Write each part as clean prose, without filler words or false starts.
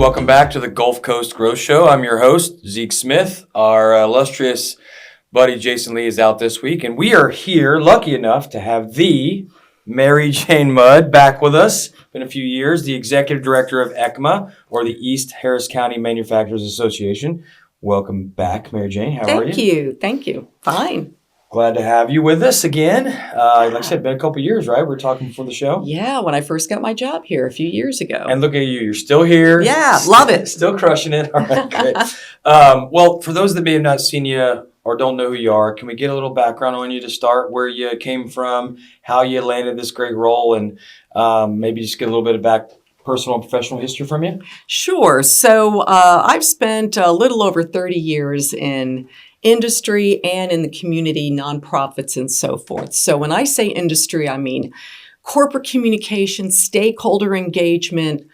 Welcome back to the Gulf Coast Growth Show. I'm your host, Zeke Smith. Our illustrious buddy Jason Lee is out this week, and we are here, lucky enough, to have the MaryJane Mudd back with us. Been a few years, the Executive Director of ECMA, or the East Harris County Manufacturers Association. Welcome back, MaryJane. How are you? Thank you. Fine. Glad to have you with us again. Like I said, been a couple of years, right? We were talking before the show. Yeah, when I first got my job here a few years ago. And look at you. You're still here. Yeah, love it. Still crushing it. All right, great. Well, for those that may have not seen you or don't know who you are, can we get a little background on you to start, where you came from, how you landed this great role, and maybe just get a little bit of personal and professional history from you? Sure. So I've spent a little over 30 years in industry and in the community, nonprofits, and so forth. So when I say industry, I mean corporate communication, stakeholder engagement,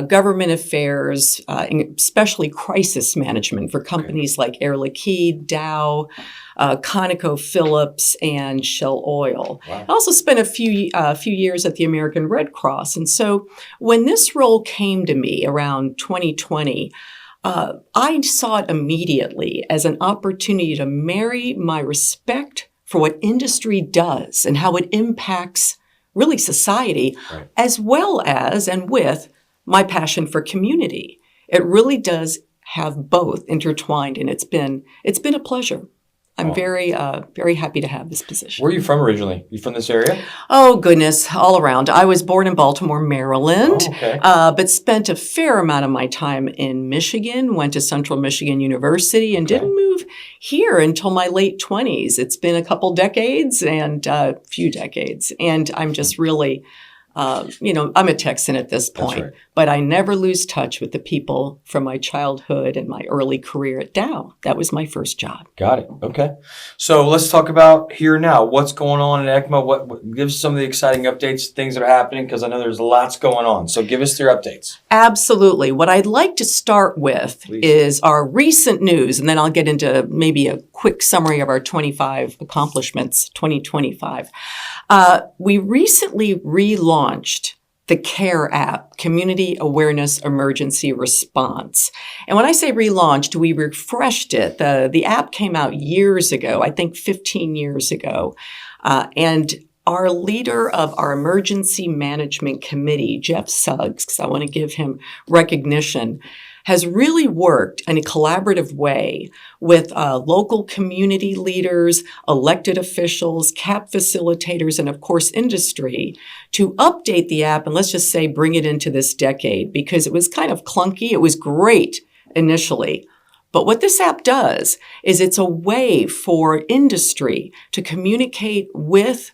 government affairs, especially crisis management for companies like Air Liquide, Dow, ConocoPhillips, and Shell Oil. Wow. I also spent a few years at the American Red Cross. And so when this role came to me around 2020, I saw it immediately as an opportunity to marry my respect for what industry does and how it impacts really society, right, as well as and with my passion for community. It really does have both intertwined, and it's been a pleasure. I'm very happy to have this position. Where are you from originally? You from this area? Oh, goodness, all around. I was born in Baltimore, Maryland, Oh, okay. but spent a fair amount of my time in Michigan, went to Central Michigan University, and Okay. didn't move here until my late 20s. It's been a couple decades and a few decades, and I'm just really... I'm a Texan at this point, right, but I never lose touch with the people from my childhood and my early career at Dow. That was my first job. Got it. Okay. So let's talk about here now. What's going on at ECMA? What give us some of the exciting updates, things that are happening, because I know there's lots going on. So give us your updates. Absolutely. What I'd like to start with Please. is our recent news, and then I'll get into maybe a quick summary of our 25 accomplishments, 2025. We recently relaunched the CARE app, Community Awareness Emergency Response. And when I say relaunched, we refreshed it. The app came out years ago, I think 15 years ago. And our leader of our emergency management committee, Jeff Suggs, 'cause I want to give him recognition, has really worked in a collaborative way with local community leaders, elected officials, CAP facilitators, and of course industry to update the app and let's just say bring it into this decade, because it was kind of clunky. It was great initially. But what this app does is it's a way for industry to communicate with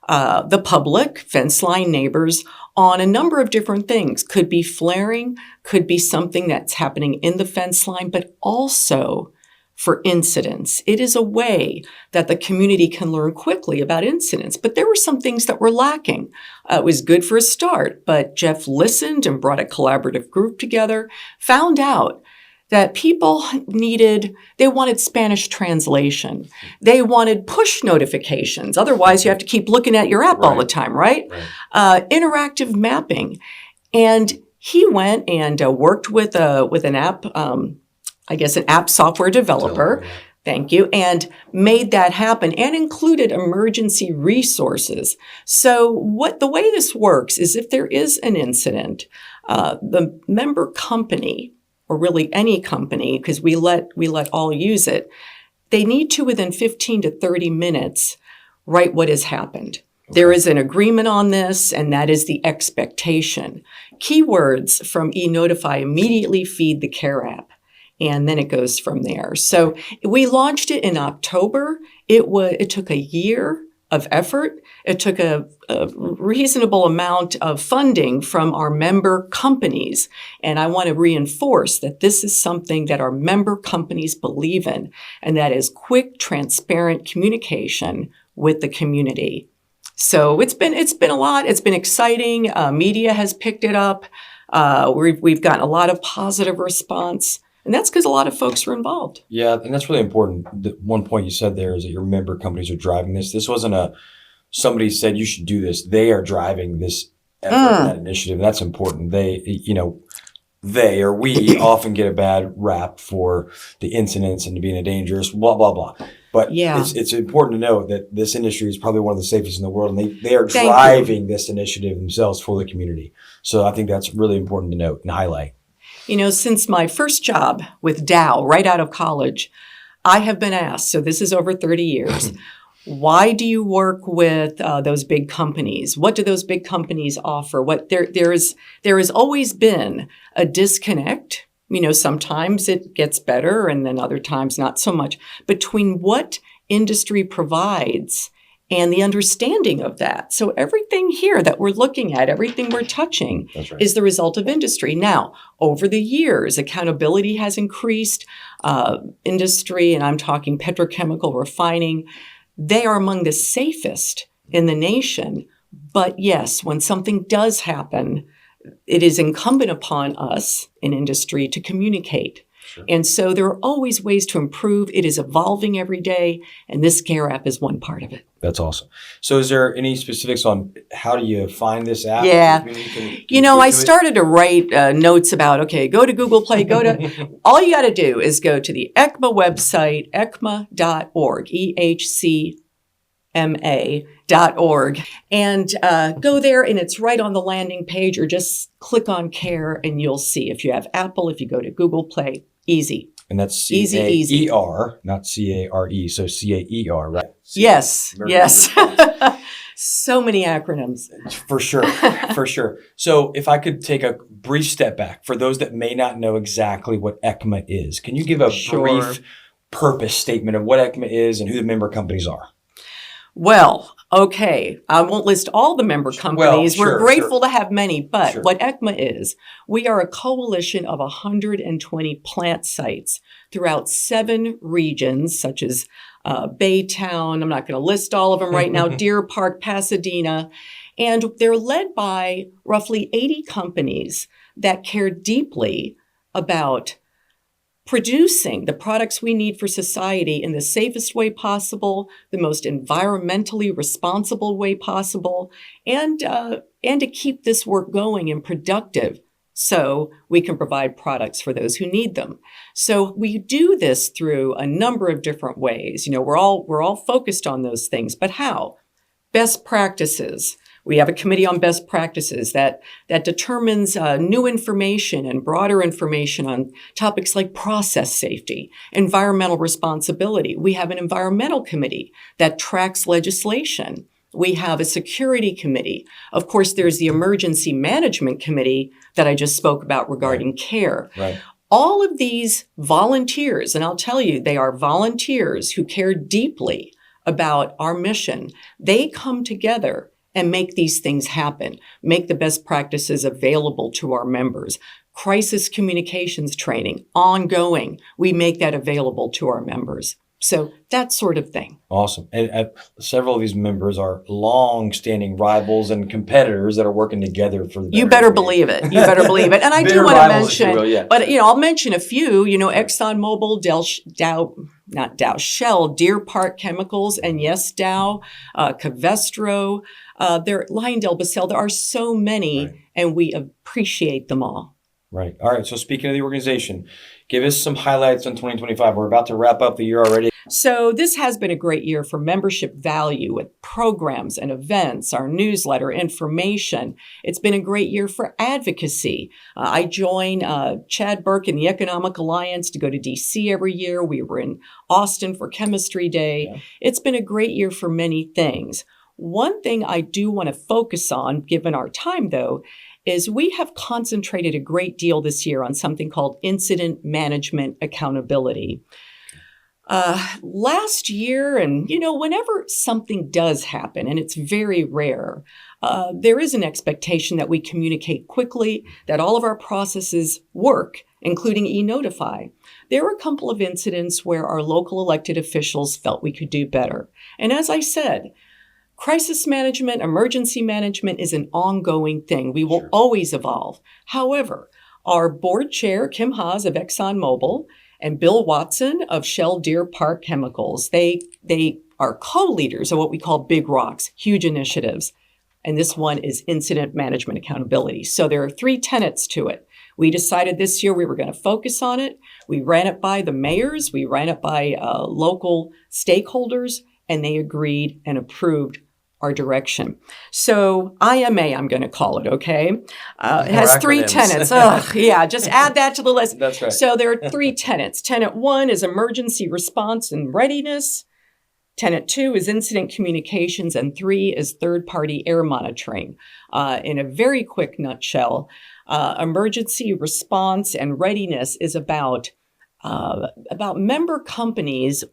the public, fence line neighbors, on a number of different things. Could be flaring, could be something that's happening in the fence line, but also for incidents. It is a way that the community can learn quickly about incidents. But there were some things that were lacking. It was good for a start, but Jeff listened and brought a collaborative group together, found out that people they wanted Spanish translation. They wanted push notifications. Otherwise, you have to keep looking at your app all the time, right? Interactive mapping. And he went and worked with an app, an app software developer. Thank you. And made that happen and included emergency resources. So the way this works is if there is an incident, the member company, or really any company, because we let all use it, they need to, within 15 to 30 minutes, write what has happened. Okay. There is an agreement on this, and that is the expectation. Keywords from eNotify immediately feed the CARE app, and then it goes from there. So we launched it in October. It took a year of effort. It took a reasonable amount of funding from our member companies. And I want to reinforce that this is something that our member companies believe in, and that is quick, transparent communication with the community. So it's been a lot. It's been exciting. Media has picked it up. We've gotten a lot of positive response. And that's because a lot of folks were involved. Yeah, and that's really important. The one point you said there is that your member companies are driving this. This wasn't somebody said you should do this. They are driving this effort, that initiative. That's important. They, they or we often get a bad rap for the incidents and being a dangerous, blah, blah, blah. But Yeah. it's important to know that this industry is probably one of the safest in the world, and they are Thank you. driving this initiative themselves for the community. So I think that's really important to note and highlight. You know, since my first job with Dow, right out of college, I have been asked, so this is over 30 years, why do you work with those big companies? What do those big companies offer? There has always been a disconnect. You know, sometimes it gets better and then other times not so much, between what industry provides and the understanding of that. So everything here that we're looking at, everything we're touching That's right. is the result of industry. Now, over the years, accountability has increased. Industry, and I'm talking petrochemical refining, they are among the safest in the nation. But yes, when something does happen, it is incumbent upon us in industry to communicate. Sure. And so there are always ways to improve. It is evolving every day, and this CARE app is one part of it. That's awesome. So is there any specifics on how do you find this app? Yeah. Can You know, get I to it? started to write notes about, okay, go to Google Play, all you got to do is go to the ECMA website, ecma.org, EHCMA.org, and go there, and it's right on the landing page, or just click on CARE, and you'll see. If you have Apple, if you go to Google Play, easy. And that's Easy. C-A-E-R, not C-A-R-E. So C-A-E-R, right? Yes, Emergency yes. response. So many acronyms. For sure, for sure. So if I could take a brief step back for those that may not know exactly what ECMA is, can you give a Sure. brief purpose statement of what ECMA is and who the member companies are? Well, okay, I won't list all the member companies. Well, We're sure, grateful sure. to have many, but Sure. what ECMA is, we are a coalition of 120 plant sites throughout 7 regions, such as Baytown. I'm not going to list all of them right now, Deer Park, Pasadena. And they're led by roughly 80 companies that care deeply about producing the products we need for society in the safest way possible, the most environmentally responsible way possible, and to keep this work going and productive so we can provide products for those who need them. So we do this through a number of different ways. You know, we're all focused on those things, but how? Best practices. We have a committee on best practices that determines new information and broader information on topics like process safety, environmental responsibility. We have an environmental committee that tracks legislation. We have a security committee. Of course, there's the emergency management committee that I just spoke about regarding CARE. Right. All of these volunteers, and I'll tell you, they are volunteers who care deeply about our mission. They come together and make these things happen, make the best practices available to our members. Crisis communications training, ongoing, we make that available to our members. So that sort of thing. Awesome. And several of these members are long-standing rivals and competitors that are working together for the You better better of the believe it. You better believe it. And I do Bitter want to rivals, if you mention, will, yeah. but I'll mention a few. ExxonMobil, Shell, Deer Park Chemicals, and yes, Dow, Covestro, Lyondell Basell. There are so many, Right. and we appreciate them all. Right. All right. So speaking of the organization, give us some highlights on 2025. We're about to wrap up the year already. So this has been a great year for membership value with programs and events, our newsletter, information. It's been a great year for advocacy. I join Chad Burke in the Economic Alliance to go to DC every year. We were in Austin for Chemistry Day. Yeah. It's been a great year for many things. One thing I do want to focus on, given our time though, is we have concentrated a great deal this year on something called incident management accountability. Last year, and whenever something does happen, and it's very rare, there is an expectation that we communicate quickly, that all of our processes work, including e-notify. There were a couple of incidents where our local elected officials felt we could do better. And as I said, crisis management, emergency management is an ongoing thing. We will always evolve. However, our board chair, Kim Haas of ExxonMobil, and Bill Watson of Shell Deer Park Chemicals, they are co-leaders of what we call Big Rocks, huge initiatives. And this one is incident management accountability. So there are 3 tenets to it. We decided this year we were going to focus on it. We ran it by the mayors, we ran it by local stakeholders, and they agreed and approved our direction. So IMA, I'm going to call it, okay? It has three tenets. Ugh, yeah, just add that to the list. That's right. So there are three tenets. Tenet 1 is emergency response and readiness. Tenet 2 is incident communications, and 3 is third-party air monitoring. In a very quick nutshell, emergency response and readiness is about member companies.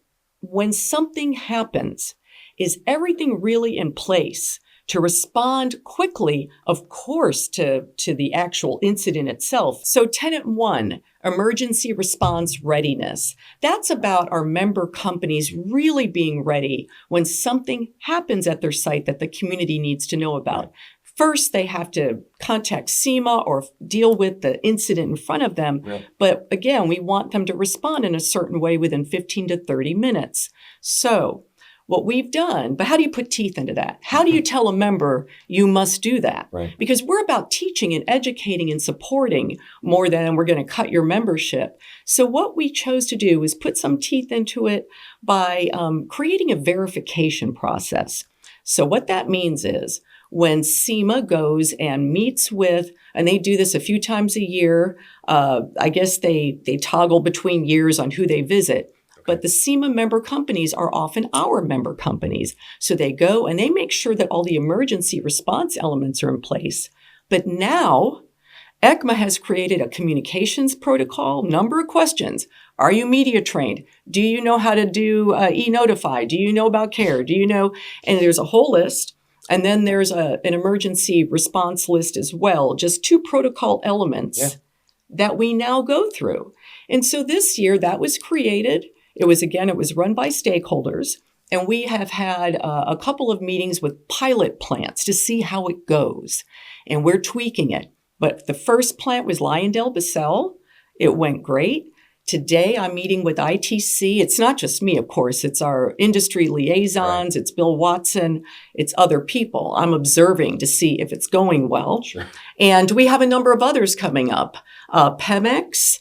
When something happens, is everything really in place to respond quickly, of course, to the actual incident itself? So Tenet 1, emergency response readiness. That's about our member companies really being ready when something happens at their site that the community needs to know about. First, they have to contact SEMA or deal with the incident in front of them. Yeah. But again, we want them to respond in a certain way within 15 to 30 minutes. So what we've done, but how do you put teeth into that? How do you tell a member you must do that? Right. Because we're about teaching and educating and supporting more than we're going to cut your membership. So what we chose to do is put some teeth into it by creating a verification process. So what that means is when SEMA goes and meets with, and they do this a few times a year, I guess they toggle between years on who they visit. But the SEMA member companies are often our member companies. So they go and they make sure that all the emergency response elements are in place. But now, ECMA has created a communications protocol, number of questions. Are you media trained? Do you know how to do e-notify? Do you know about CARE? Do you know? And there's a whole list. And then there's an emergency response list as well, just 2 protocol elements that we now go through. And so this year that was created. It was run by stakeholders, and we have had a couple of meetings with pilot plants to see how it goes, and we're tweaking it. But the first plant was Lyondale-Bissell. It went great. Today, I'm meeting with ITC. It's not just me, of course. It's our industry liaisons. Right. It's Bill Watson. It's other people. I'm observing to see if it's going well. Sure. And we have a number of others coming up. Pemex,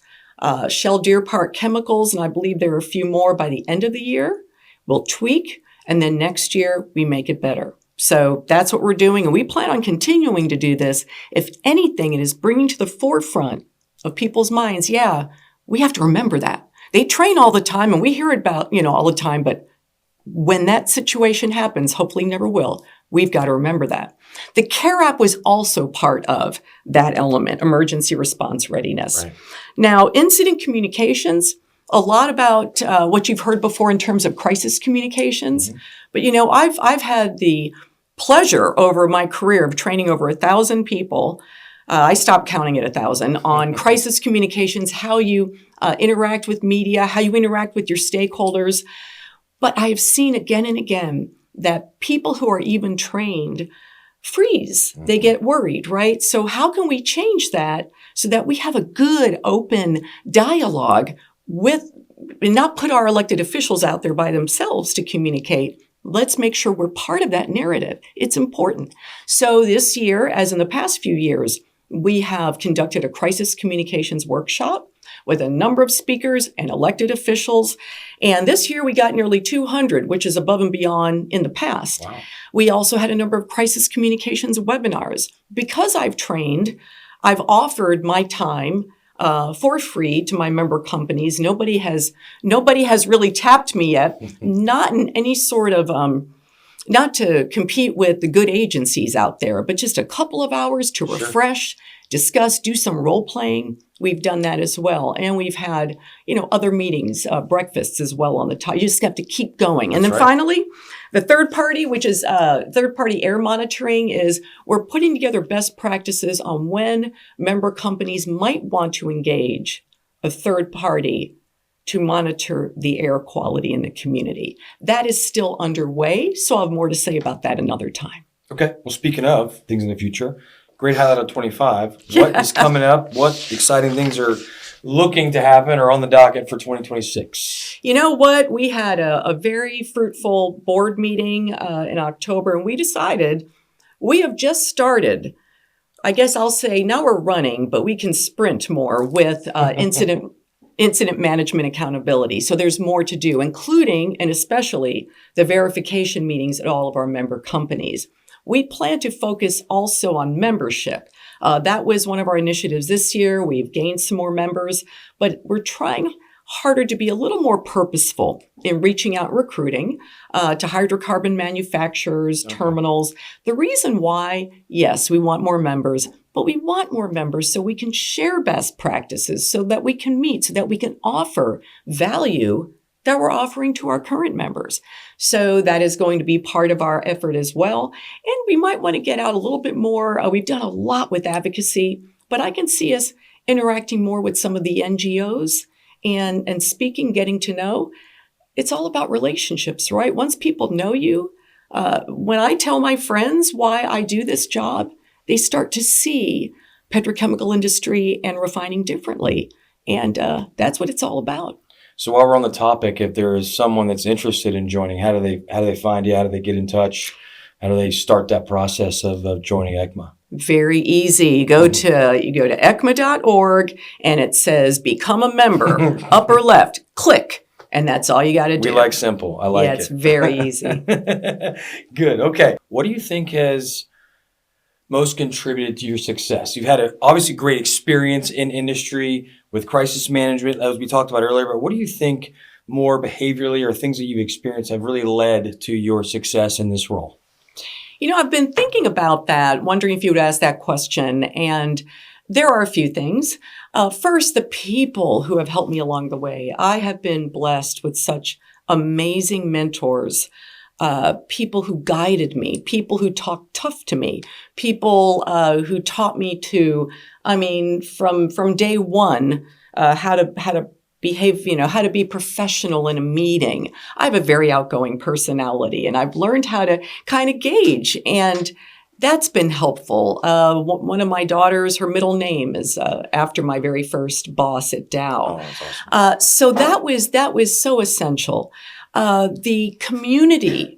Shell Deer Park Chemicals, and I believe there are a few more by the end of the year. We'll tweak, and then next year we make it better. So that's what we're doing, and we plan on continuing to do this. If anything, it is bringing to the forefront of people's minds, we have to remember that. They train all the time, and we hear it about, all the time, but when that situation happens, hopefully never will, we've got to remember that. The CARE app was also part of that element, emergency response readiness. Right. Now, incident communications, a lot about what you've heard before in terms of crisis communications. Mm-hmm. But, I've had the pleasure over my career of training over 1,000 people. I stopped counting at 1,000 on crisis communications, how you interact with media, how you interact with your stakeholders. But I have seen again and again that people who are even trained freeze. Mm-hmm. They get worried, right? So how can we change that so that we have a good, open dialogue with, and not put our elected officials out there by themselves to communicate? Let's make sure we're part of that narrative. It's important. So this year, as in the past few years, we have conducted a crisis communications workshop with a number of speakers and elected officials. And this year we got nearly 200, which is above and beyond in the past. Wow. We also had a number of crisis communications webinars. Because I've trained, I've offered my time for free to my member companies. Nobody has really tapped me yet, not in any sort of not to compete with the good agencies out there, but just a couple of hours to refresh, discuss, do some role playing. We've done that as well. And we've had, other meetings, breakfasts as well on the top. You just have to keep going. And then finally, the third party, which is third party air monitoring, is we're putting together best practices on when member companies might want to engage a third party to monitor the air quality in the community. That is still underway, so I'll have more to say about that another time. Okay. Well, speaking of things in the future, great highlight of 25. What is coming up? What exciting things are looking to happen or on the docket for 2026? You know what? We had a very fruitful board meeting in October, and we decided we have just started I guess I'll say now we're running, but we can sprint more with incident management accountability. So there's more to do, including and especially the verification meetings at all of our member companies. We plan to focus also on membership. That was one of our initiatives this year. We've gained some more members, but we're trying harder to be a little more purposeful in reaching out and recruiting to hydrocarbon manufacturers, terminals. The reason why, yes, we want more members, but we want more members so we can share best practices, so that we can meet, so that we can offer value that we're offering to our current members. So that is going to be part of our effort as well. And we might want to get out a little bit more. We've done a lot with advocacy, but I can see us interacting more with some of the NGOs and speaking, getting to know. It's all about relationships, right? Once people know you, when I tell my friends why I do this job, they start to see petrochemical industry and refining differently. And that's what it's all about. So while we're on the topic, if there is someone that's interested in joining, how do they find you? How do they get in touch? How do they start that process of joining ECMA? Very easy. You go to ecma.org and it says become a member, upper left, click, and that's all you got to do. We like simple. I like it. Yeah, it's very easy. Good. Okay. What do you think has most contributed to your success? You've had obviously great experience in industry with crisis management, as we talked about earlier, but what do you think more behaviorally or things that you've experienced have really led to your success in this role? You know, I've been thinking about that, wondering if you would ask that question. And there are a few things. First, the people who have helped me along the way. I have been blessed with such amazing mentors, people who guided me, people who talked tough to me, people who taught me to, from day one, how to behave, how to be professional in a meeting. I have a very outgoing personality, and I've learned how to kind of gauge, and that's been helpful. One of my daughters, her middle name is after my very first boss at Dow. Oh, that's awesome. So that was so essential. The community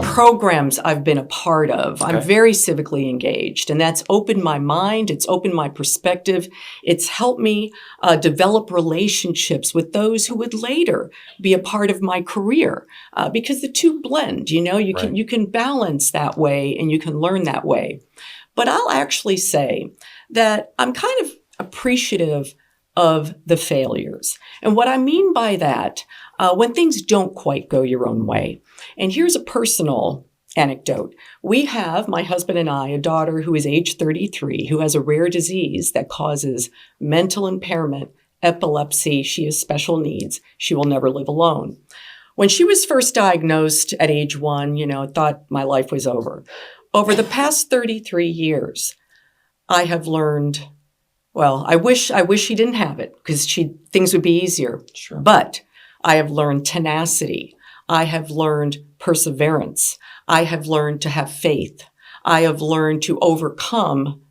programs I've been a part of. Okay. I'm very civically engaged, and that's opened my mind. It's opened my perspective. It's helped me develop relationships with those who would later be a part of my career, because the two blend. You can balance that way, and you can learn that way. But I'll actually say that I'm kind of appreciative of the failures. And what I mean by that, when things don't quite go your own way. And here's a personal anecdote. We have, my husband and I, a daughter who is age 33, who has a rare disease that causes mental impairment, epilepsy. She has special needs. She will never live alone. When she was first diagnosed at age 1, I thought my life was over. Over the past 33 years, I have learned, well, I wish she didn't have it, because things would be easier. Sure. But I have learned tenacity. I have learned perseverance. I have learned to have faith. I have learned to overcome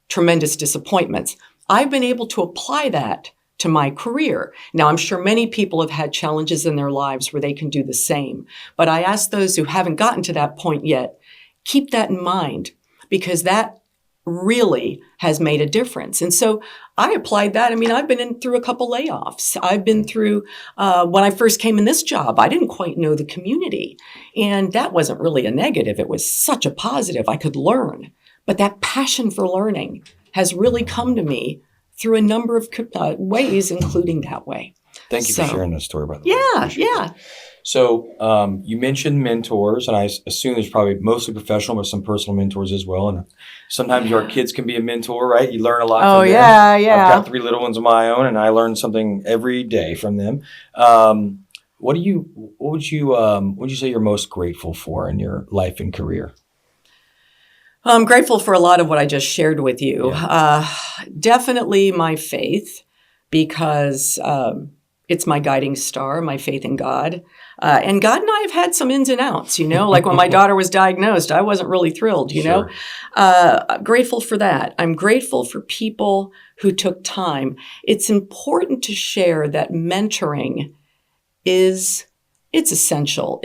tremendous disappointments. I've been able to apply that to my career. Now, I'm sure many people have had challenges in their lives where they can do the same. But I ask those who haven't gotten to that point yet, keep that in mind, because that really has made a difference. And so I applied that. I've been through a couple layoffs. I've been through, when I first came in this job, I didn't quite know the community. And that wasn't really a negative. It was such a positive. I could learn. But that passion for learning has really come to me through a number of ways, including that way. Thank you for sharing that story, by the way. Yeah. So you mentioned mentors, and I assume there's probably mostly professional, but some personal mentors as well. And sometimes your kids can be a mentor, right? You learn a lot from them. Yeah. I've got 3 little ones of my own, and I learn something every day from them. What would you say you're most grateful for in your life and career? I'm grateful for a lot of what I just shared with you. Yeah. Definitely my faith, because it's my guiding star, my faith in God. And God and I have had some ins and outs, like when my daughter was diagnosed, I wasn't really thrilled, Sure. I'm grateful for that. I'm grateful for people who took time. It's important to share that mentoring it's essential.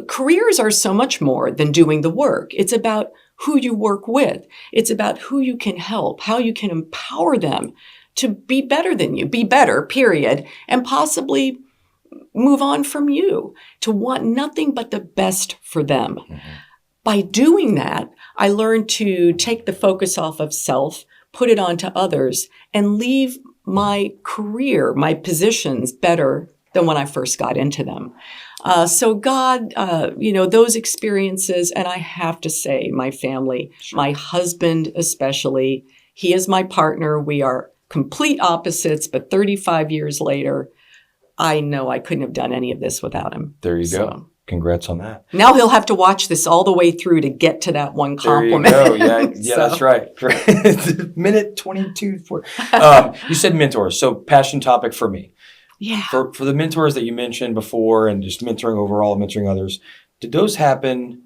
Careers are so much more than doing the work. It's about who you work with. It's about who you can help, how you can empower them to be better than you, be better, period, and possibly move on from you, to want nothing but the best for them. By doing that, I learned to take the focus off of self, put it onto others, and leave my career, my positions better than when I first got into them. So God, those experiences, and I have to say, my family, my husband especially, he is my partner. We are complete opposites, but 35 years later, I know I couldn't have done any of this without him. There you go. Congrats on that. Now he'll have to watch this all the way through to get to that one compliment. There you go. Yeah, that's right. Minute 22. You said mentors. So passion topic for me. Yeah. For the mentors that you mentioned before and just mentoring overall, mentoring others, did those happen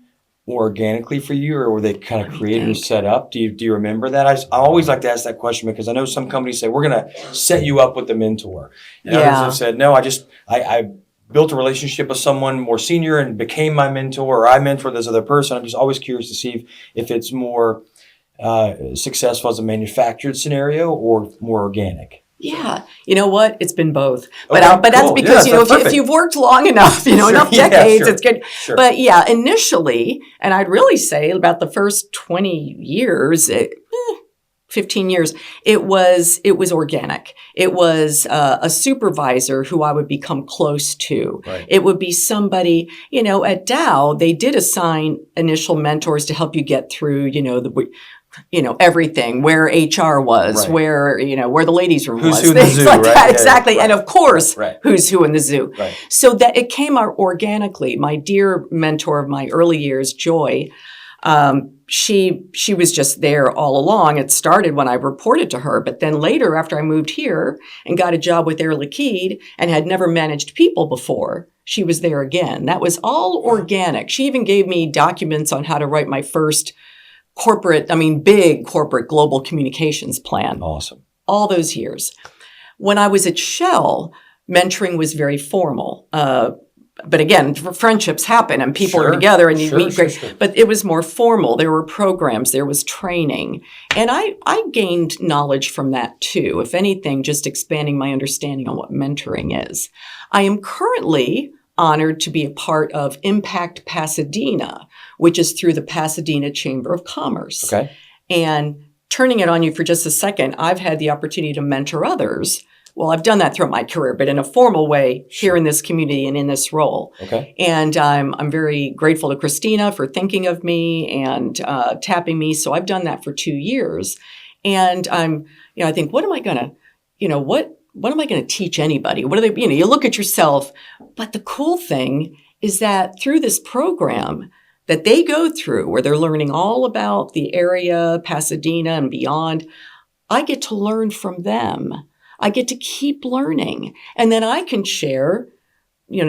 more organically for you, or were they kind of created or set up? Do you remember that? I always like to ask that question because I know some companies say, we're going to set you up with the mentor. And others have said, no, I built a relationship with someone more senior and became my mentor, or I mentored this other person. I'm just always curious to see if it's more successful as a manufactured scenario or more organic. Yeah. You know what? It's been both. Okay, But that's cool. because, Yeah, if you've worked long enough, enough decades, it's good. Sure. But yeah, initially, and I'd really say about the first 20 years, 15 years, it was organic. It was a supervisor who I would become close to. Right. It would be somebody, at Dow, they did assign initial mentors to help you get through, everything, where HR was, where the ladies' room was, who in the zoo, like right? that, Yeah, exactly. right. And of course, Right. who's who in the zoo. Right. So that it came out organically. My dear mentor of my early years, Joy, she was just there all along. It started when I reported to her, but then later after I moved here and got a job with Air Liquide and had never managed people before, she was there again. That was all organic. She even gave me documents on how to write my first big corporate global communications plan. Awesome. All those years. When I was at Shell, mentoring was very formal. But again, friendships happen and people are together and you meet great. Sure. But it was more formal. There were programs, there was training. And I gained knowledge from that too. If anything, just expanding my understanding on what mentoring is. I am currently honored to be a part of Impact Pasadena, which is through the Pasadena Chamber of Commerce. Okay. And turning it on you for just a second, I've had the opportunity to mentor others. Well, I've done that throughout my career, but in a formal way here in this community and in this role. Okay. And I'm very grateful to Christina for thinking of me and tapping me. So I've done that for 2 years. And I think, what am I going to, what am I going to teach anybody? What are they, you look at yourself. But the cool thing is that through this program that they go through, where they're learning all about the area, Pasadena and beyond, I get to learn from them. I get to keep learning. And then I can share,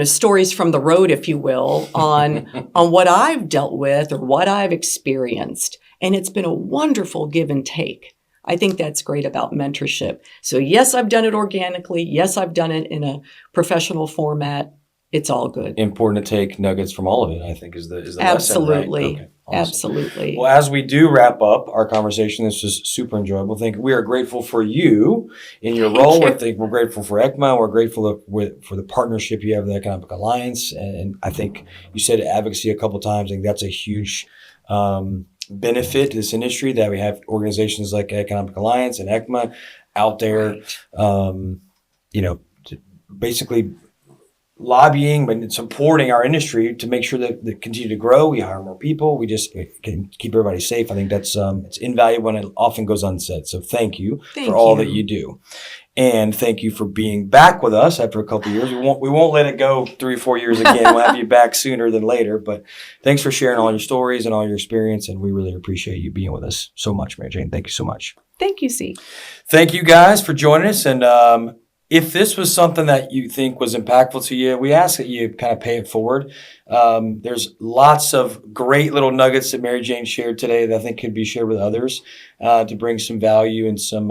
stories from the road, if you will, on what I've dealt with or what I've experienced. And it's been a wonderful give and take. I think that's great about mentorship. So yes, I've done it organically. Yes, I've done it in a professional format. It's all good. Important to take nuggets from all of it, I think, is the Absolutely. lesson, right? Okay, awesome. Absolutely. Well, as we do wrap up our conversation, this was super enjoyable. We are grateful for you in your role. We're grateful for ECMA. We're grateful for the partnership you have with the Economic Alliance. And I think you said advocacy a couple of times. I think that's a huge benefit to this industry, that we have organizations like Economic Alliance and ECMA out there, basically lobbying and supporting our industry to make sure that they continue to grow. We hire more people. We can keep everybody safe. I think that's it's invaluable and it often goes unsaid. So thank you for all that you do. And thank you for being back with us after a couple of years. We won't let it go 3 or 4 years again. We'll have you back sooner than later. But thanks for sharing all your stories and all your experience. And we really appreciate you being with us so much, MaryJane. Thank you so much. Thank you, C. Thank you guys for joining us. And if this was something that you think was impactful to you, we ask that you kind of pay it forward. There's lots of great little nuggets that MaryJane shared today that I think could be shared with others to bring some value and some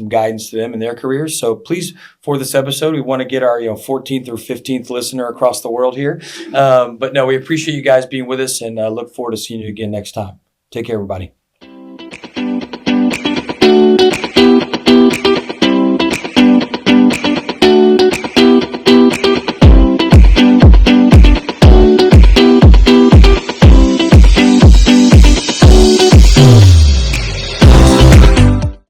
guidance to them in their careers. So please, for this episode, we want to get our 14th or 15th listener across the world here. But no, we appreciate you guys being with us and look forward to seeing you again next time. Take care, everybody.